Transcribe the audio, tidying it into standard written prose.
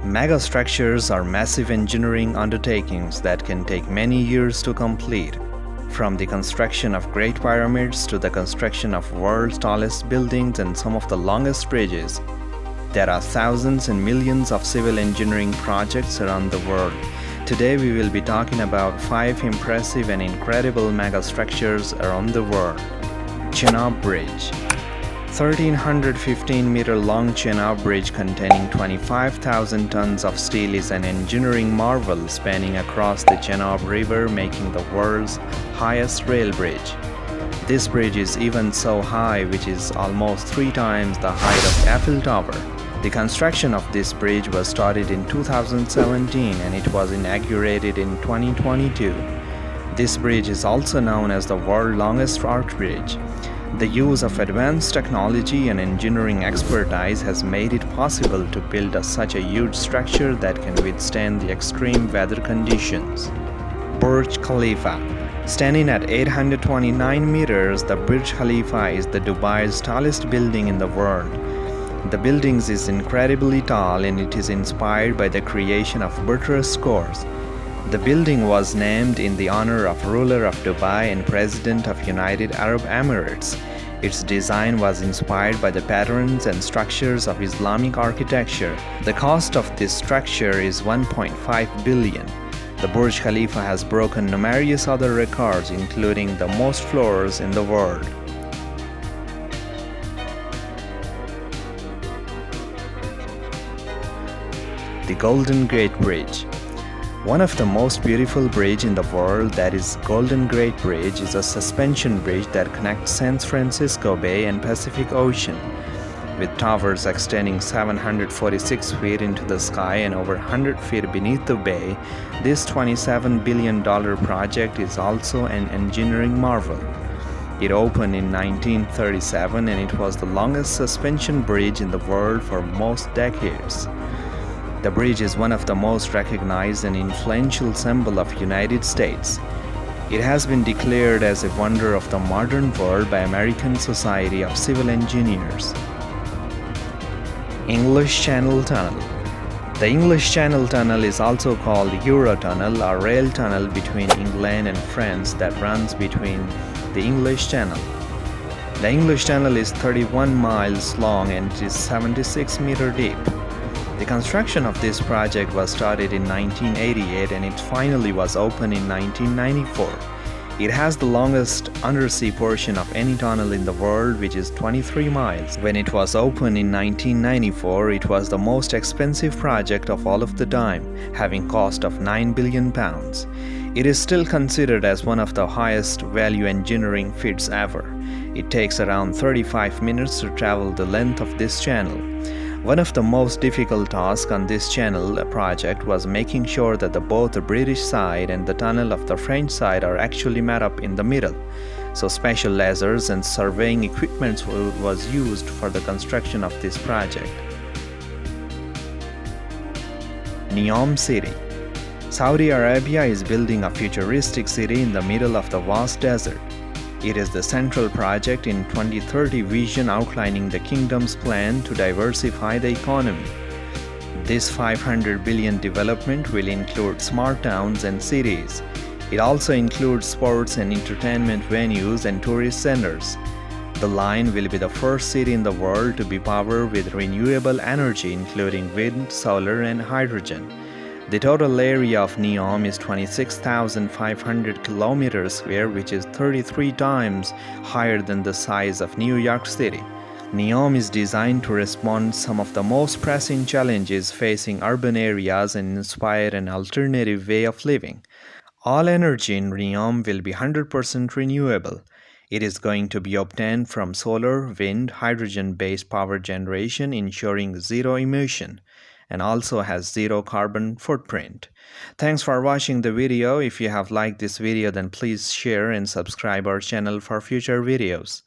Megastructures are massive engineering undertakings that can take many years to complete. From the construction of Great Pyramids to the construction of world's tallest buildings and some of the longest bridges, there are thousands and millions of civil engineering projects around the world. Today we will be talking about 5 impressive and incredible megastructures around the world. Neom Bridge. 1,315-meter-long Neom Bridge containing 25,000 tons of steel is an engineering marvel spanning across the Neom River, making the world's highest rail bridge. This bridge is even so high, which is almost 3 times the height of Eiffel Tower. The construction of this bridge was started in 2017 and it was inaugurated in 2022. This bridge is also known as the world's longest arch bridge. The use of advanced technology and engineering expertise has made it possible to build such a huge structure that can withstand the extreme weather conditions. Burj Khalifa. Standing at 829 meters, the Burj Khalifa is the Dubai's tallest building in the world. The building is incredibly tall and it is inspired by the creation of buttress cores. The building was named in the honor of ruler of Dubai and President of United Arab Emirates. Its design was inspired by the patterns and structures of Islamic architecture. The cost of this structure is 1.5 billion. The Burj Khalifa has broken numerous other records, including the most floors in the world. The Golden Gate Bridge. One of the most beautiful bridges in the world, that is Golden Gate Bridge, is a suspension bridge that connects San Francisco Bay and Pacific Ocean. With towers extending 746 feet into the sky and over 100 feet beneath the bay, this $27 billion project is also an engineering marvel. It opened in 1937 and it was the longest suspension bridge in the world for most decades. The bridge is one of the most recognized and influential symbols of United States. It has been declared as a wonder of the modern world by American Society of Civil Engineers. English Channel Tunnel. The English Channel Tunnel is also called Eurotunnel, a rail tunnel between England and France that runs between the English Channel. The English Channel is 31 miles long and it is 76 meters deep. The construction of this project was started in 1988 and it finally was opened in 1994. It has the longest undersea portion of any tunnel in the world, which is 23 miles. When it was opened in 1994, it was the most expensive project of all of the time, having cost of £9 billion. It is still considered as one of the highest value engineering feats ever. It takes around 35 minutes to travel the length of this channel. One of the most difficult tasks on this channel project was making sure that both the British side and the tunnel of the French side are actually met up in the middle. So special lasers and surveying equipment was used for the construction of this project. Neom City. Saudi Arabia is building a futuristic city in the middle of the vast desert. It is the central project in 2030 vision outlining the kingdom's plan to diversify the economy. This 500 billion development will include smart towns and cities. It also includes sports and entertainment venues and tourist centers. The line will be the first city in the world to be powered with renewable energy, including wind, solar, and hydrogen. The total area of Neom is 26,500 kilometers square, which is 33 times higher than the size of New York City. Neom is designed to respond to some of the most pressing challenges facing urban areas and inspire an alternative way of living. All energy in Neom will be 100% renewable. It is going to be obtained from solar, wind, hydrogen-based power generation, ensuring zero emission, and also has zero carbon footprint. Thanks for watching the video. If you have liked this video, then please share and subscribe our channel for future videos.